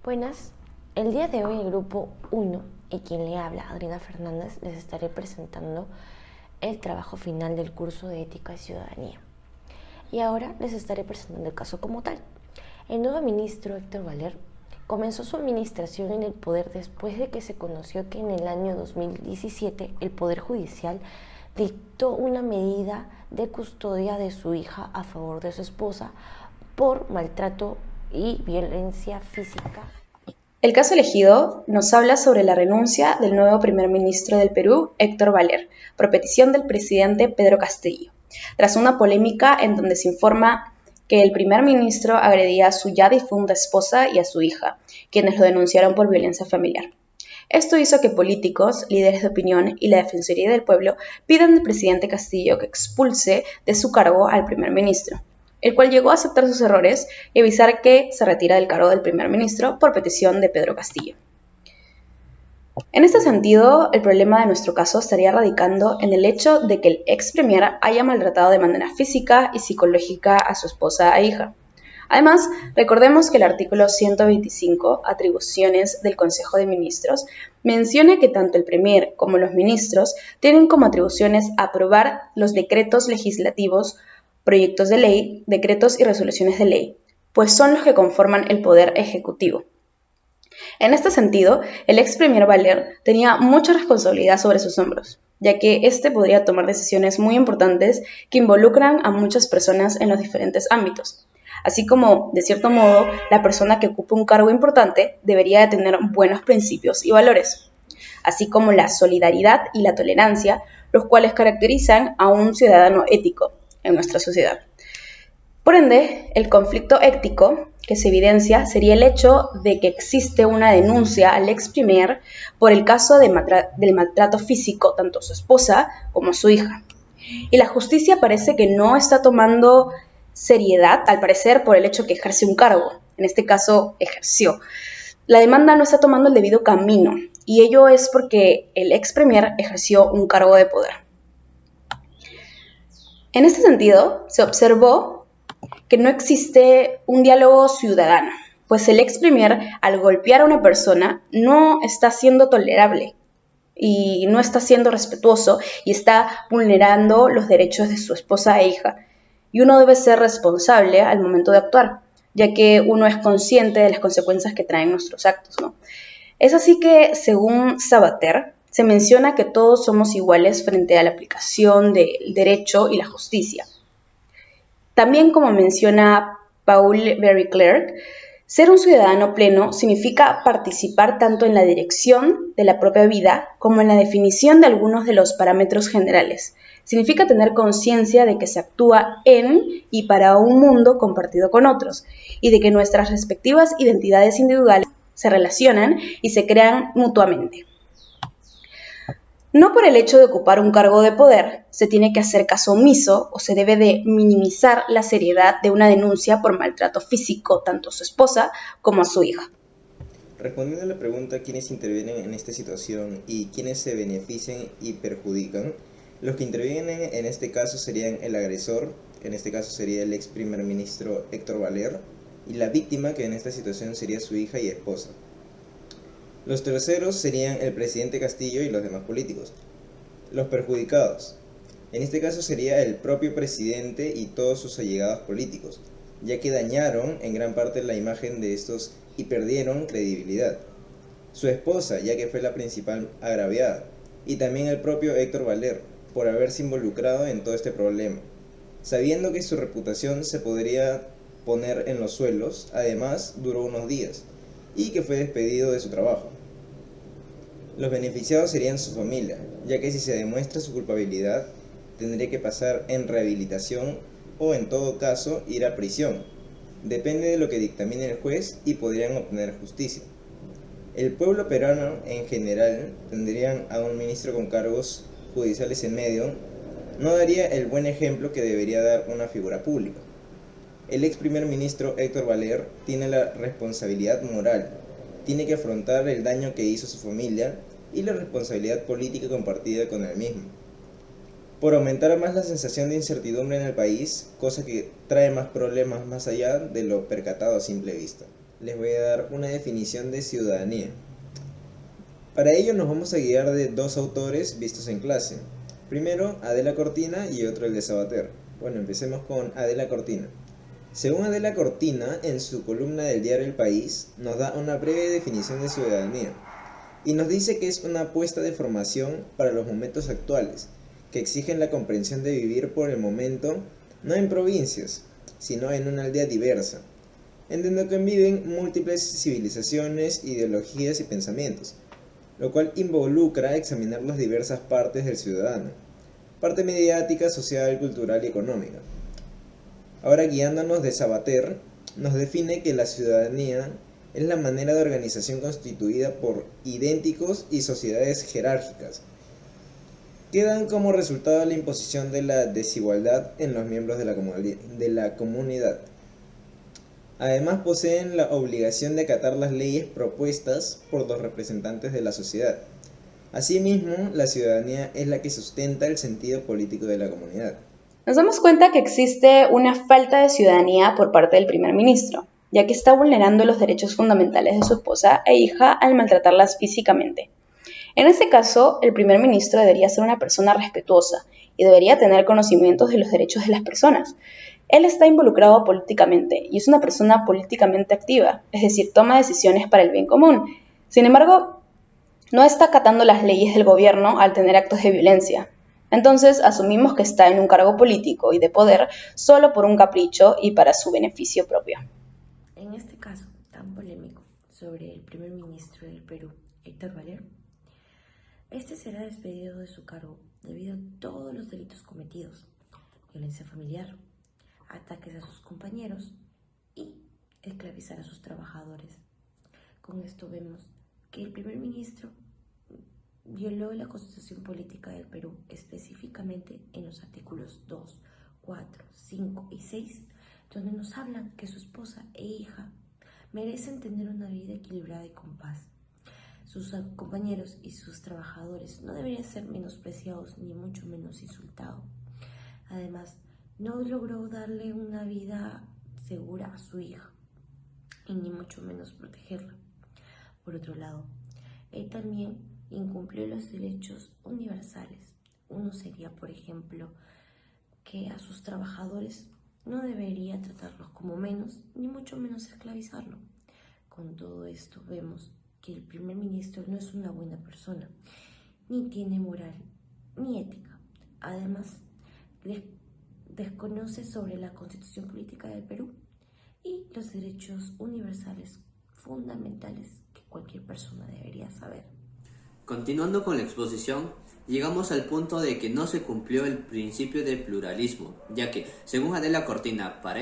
Buenas, el día de hoy el grupo 1 y quien le habla, Adriana Fernández, les estaré presentando el trabajo final del curso de Ética y Ciudadanía. Y ahora les estaré presentando el caso como tal. El nuevo ministro Héctor Valer comenzó su administración en el poder después de que se conoció que en el año 2017 el Poder Judicial dictó una medida de custodia de su hija a favor de su esposa por maltrato y violencia física. El caso elegido nos habla sobre la renuncia del nuevo primer ministro del Perú, Héctor Valer, por petición del presidente Pedro Castillo, tras una polémica en donde se informa que el primer ministro agredía a su ya difunta esposa y a su hija, quienes lo denunciaron por violencia familiar. Esto hizo que políticos, líderes de opinión y la Defensoría del Pueblo pidan al presidente Castillo que expulse de su cargo al primer ministro, el cual llegó a aceptar sus errores y avisar que se retira del cargo del primer ministro por petición de Pedro Castillo. En este sentido, el problema de nuestro caso estaría radicando en el hecho de que el ex premier haya maltratado de manera física y psicológica a su esposa e hija. Además, recordemos que el artículo 125, atribuciones del Consejo de Ministros, menciona que tanto el Premier como los ministros tienen como atribuciones aprobar los decretos legislativos, proyectos de ley, decretos y resoluciones de ley, pues son los que conforman el poder ejecutivo. En este sentido, el ex Premier Valer tenía mucha responsabilidad sobre sus hombros, ya que éste podría tomar decisiones muy importantes que involucran a muchas personas en los diferentes ámbitos. Así como, de cierto modo, la persona que ocupe un cargo importante debería de tener buenos principios y valores, así como la solidaridad y la tolerancia, los cuales caracterizan a un ciudadano ético en nuestra sociedad. Por ende, el conflicto ético que se evidencia sería el hecho de que existe una denuncia al ex premier por el caso del maltrato físico tanto a su esposa como a su hija. Y la justicia parece que no está tomando seriedad, al parecer, por el hecho que ejerce un cargo. En este caso, ejerció. La demanda no está tomando el debido camino, y ello es porque el ex premier ejerció un cargo de poder. En este sentido, se observó que no existe un diálogo ciudadano, pues el ex premier, al golpear a una persona, no está siendo tolerable y no está siendo respetuoso y está vulnerando los derechos de su esposa e hija. Y uno debe ser responsable al momento de actuar, ya que uno es consciente de las consecuencias que traen nuestros actos, ¿no? Es así que, según Sabater, se menciona que todos somos iguales frente a la aplicación del derecho y la justicia. También, como menciona Paul Berry-Clerk, ser un ciudadano pleno significa participar tanto en la dirección de la propia vida como en la definición de algunos de los parámetros generales. Significa tener conciencia de que se actúa en y para un mundo compartido con otros, y de que nuestras respectivas identidades individuales se relacionan y se crean mutuamente. No por el hecho de ocupar un cargo de poder se tiene que hacer caso omiso o se debe de minimizar la seriedad de una denuncia por maltrato físico tanto a su esposa como a su hija. Respondiendo a la pregunta quiénes intervienen en esta situación y quiénes se benefician y perjudican, los que intervienen en este caso serían el agresor, en este caso sería el ex primer ministro Héctor Valer, y la víctima, que en esta situación sería su hija y esposa. Los terceros serían el presidente Castillo y los demás políticos. Los perjudicados, en este caso sería el propio presidente y todos sus allegados políticos, ya que dañaron en gran parte la imagen de estos y perdieron credibilidad. Su esposa, ya que fue la principal agraviada, y también el propio Héctor Valer, por haberse involucrado en todo este problema, sabiendo que su reputación se podría poner en los suelos. Además, duró unos días, y que fue despedido de su trabajo. Los beneficiados serían su familia, ya que si se demuestra su culpabilidad, tendría que pasar en rehabilitación o en todo caso ir a prisión. Depende de lo que dictamine el juez y podrían obtener justicia. El pueblo peruano en general tendrían a un ministro con cargos judiciales en medio, no daría el buen ejemplo que debería dar una figura pública. El ex primer ministro Héctor Valer tiene la responsabilidad moral, tiene que afrontar el daño que hizo a su familia y la responsabilidad política compartida con él mismo. Por aumentar más la sensación de incertidumbre en el país, cosa que trae más problemas más allá de lo percatado a simple vista. les voy a dar una definición de ciudadanía. Para ello nos vamos a guiar de dos autores vistos en clase. Primero Adela Cortina y otro el de Sabater. Bueno, empecemos con Adela Cortina. Según Adela Cortina, en su columna del diario El País, nos da una breve definición de ciudadanía y nos dice que es una apuesta de formación para los momentos actuales, que exigen la comprensión de vivir por el momento, no en provincias, sino en una aldea diversa, en donde conviven múltiples civilizaciones, ideologías y pensamientos, lo cual involucra examinar las diversas partes del ciudadano, parte mediática, social, cultural y económica. Ahora, guiándonos de Sabater, nos define que la ciudadanía es la manera de organización constituida por idénticos y sociedades jerárquicas, que dan como resultado la imposición de la desigualdad en los miembros de la comunidad. Además, poseen la obligación de acatar las leyes propuestas por los representantes de la sociedad. Asimismo, la ciudadanía es la que sustenta el sentido político de la comunidad. Nos damos cuenta que existe una falta de ciudadanía por parte del primer ministro, ya que está vulnerando los derechos fundamentales de su esposa e hija al maltratarlas físicamente. En este caso, el primer ministro debería ser una persona respetuosa y debería tener conocimientos de los derechos de las personas. Él está involucrado políticamente y es una persona políticamente activa, es decir, toma decisiones para el bien común. Sin embargo, no está acatando las leyes del gobierno al tener actos de violencia. Entonces, asumimos que está en un cargo político y de poder solo por un capricho y para su beneficio propio. En este caso tan polémico sobre el primer ministro del Perú, Héctor Valer, este será despedido de su cargo debido a todos los delitos cometidos: violencia familiar, ataques a sus compañeros y esclavizar a sus trabajadores. Con esto vemos que el primer ministro violó la Constitución Política del Perú, específicamente en los artículos 2, 4, 5 y 6, donde nos hablan que su esposa e hija merecen tener una vida equilibrada y con paz. Sus compañeros y sus trabajadores no deberían ser menospreciados ni mucho menos insultados. Además, no logró darle una vida segura a su hija y ni mucho menos protegerla. Por otro lado, él también incumplió los derechos universales. Uno sería, por ejemplo, que a sus trabajadores no debería tratarlos como menos, ni mucho menos esclavizarlo. Con todo esto vemos que el primer ministro no es una buena persona, ni tiene moral, ni ética. Además, desconoce sobre la Constitución Política del Perú y los derechos universales fundamentales que cualquier persona debería saber. Continuando con la exposición, llegamos al punto de que no se cumplió el principio del pluralismo, ya que, según Adela Cortina, para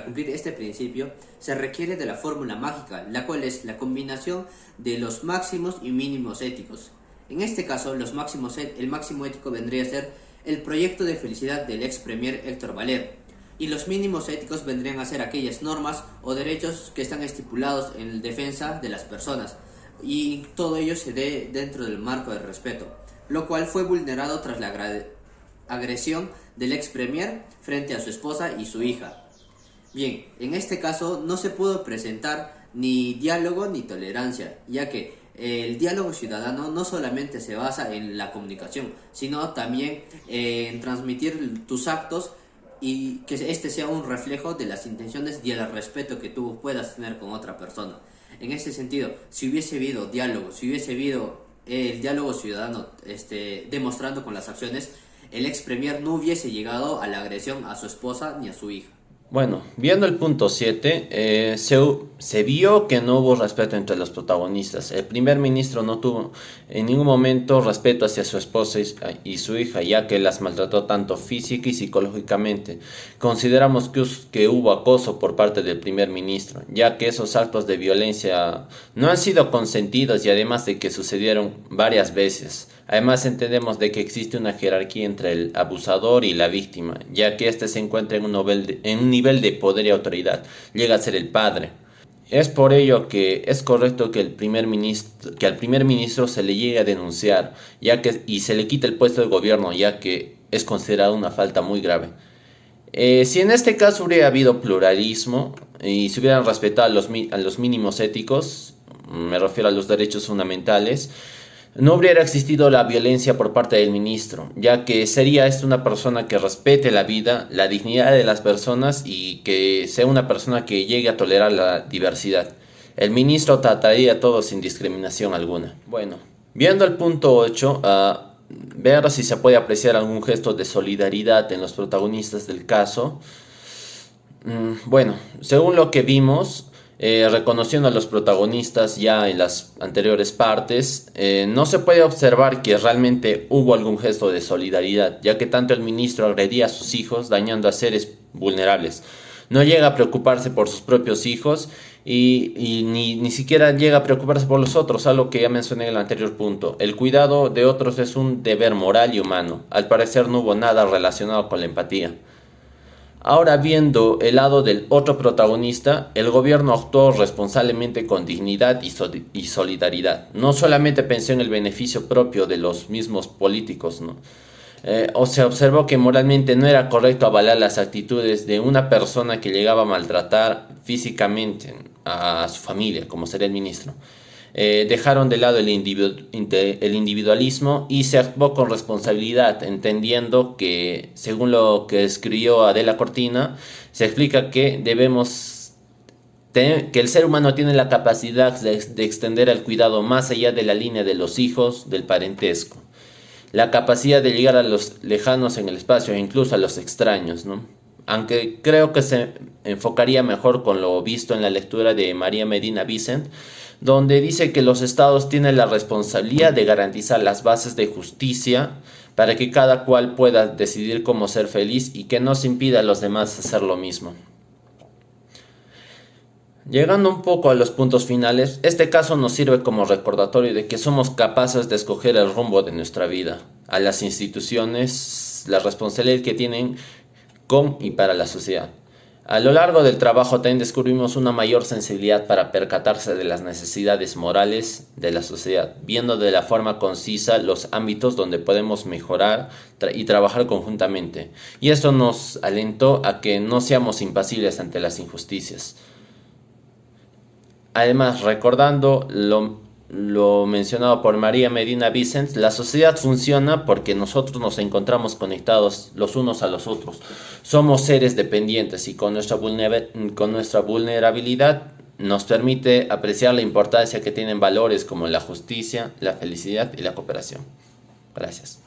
cumplir este principio se requiere de la fórmula mágica, la cual es la combinación de los máximos y mínimos éticos. En este caso, el máximo ético vendría a ser el proyecto de felicidad del ex premier Héctor Valer, y los mínimos éticos vendrían a ser aquellas normas o derechos que están estipulados en defensa de las personas, y todo ello se dé dentro del marco del respeto, lo cual fue vulnerado tras la agresión del ex premier frente a su esposa y su hija. Bien, en este caso no se pudo presentar ni diálogo ni tolerancia, ya que el diálogo ciudadano no solamente se basa en la comunicación, sino también en transmitir tus actos y que este sea un reflejo de las intenciones y el respeto que tú puedas tener con otra persona. En ese sentido, si hubiese habido diálogo, si hubiese habido el diálogo ciudadano demostrando con las acciones, el ex premier no hubiese llegado a la agresión a su esposa ni a su hija. Bueno, viendo el punto 7, se vio que no hubo respeto entre los protagonistas. El primer ministro no tuvo en ningún momento respeto hacia su esposa y su hija, ya que las maltrató tanto física y psicológicamente. Consideramos que hubo acoso por parte del primer ministro, ya que esos actos de violencia no han sido consentidos y además de que sucedieron varias veces. Además entendemos de que existe una jerarquía entre el abusador y la víctima, ya que éste se encuentra en un nivel de poder y autoridad, llega a ser el padre. Es por ello que es correcto que al primer ministro se le llegue a denunciar y se le quite el puesto de gobierno, ya que es considerado una falta muy grave. Si en este caso hubiera habido pluralismo y se hubieran respetado a los mínimos éticos, me refiero a los derechos fundamentales, no hubiera existido la violencia por parte del ministro, ya que sería una persona que respete la vida, la dignidad de las personas y que sea una persona que llegue a tolerar la diversidad. El ministro trataría a todos sin discriminación alguna. Bueno, viendo el punto 8, ver si se puede apreciar algún gesto de solidaridad en los protagonistas del caso. Bueno, según lo que vimos, reconociendo a los protagonistas ya en las anteriores partes, no se puede observar que realmente hubo algún gesto de solidaridad, ya que tanto el ministro agredía a sus hijos, dañando a seres vulnerables. No llega a preocuparse por sus propios hijos y ni siquiera llega a preocuparse por los otros, algo que ya mencioné en el anterior punto. El cuidado de otros es un deber moral y humano. Al parecer no hubo nada relacionado con la empatía. Ahora, viendo el lado del otro protagonista, el gobierno actuó responsablemente con dignidad y solidaridad. No solamente pensó en el beneficio propio de los mismos políticos, ¿no? O se observó que moralmente no era correcto avalar las actitudes de una persona que llegaba a maltratar físicamente a su familia, como sería el ministro. Dejaron de lado el individualismo y se actuó con responsabilidad, entendiendo que, según lo que escribió Adela Cortina, se explica que que el ser humano tiene la capacidad de extender el cuidado más allá de la línea de los hijos, del parentesco. La capacidad de llegar a los lejanos en el espacio e incluso a los extraños, ¿no? Aunque creo que se enfocaría mejor con lo visto en la lectura de María Medina Vicent, donde dice que los estados tienen la responsabilidad de garantizar las bases de justicia para que cada cual pueda decidir cómo ser feliz y que no se impida a los demás hacer lo mismo. Llegando un poco a los puntos finales, este caso nos sirve como recordatorio de que somos capaces de escoger el rumbo de nuestra vida, a las instituciones, la responsabilidad que tienen con y para la sociedad. A lo largo del trabajo también descubrimos una mayor sensibilidad para percatarse de las necesidades morales de la sociedad, viendo de la forma concisa los ámbitos donde podemos mejorar y trabajar conjuntamente. Y esto nos alentó a que no seamos impasibles ante las injusticias. Además, recordando lo mencionado por María Medina Vicent, la sociedad funciona porque nosotros nos encontramos conectados los unos a los otros. Somos seres dependientes y con nuestra vulnerabilidad nos permite apreciar la importancia que tienen valores como la justicia, la felicidad y la cooperación. Gracias.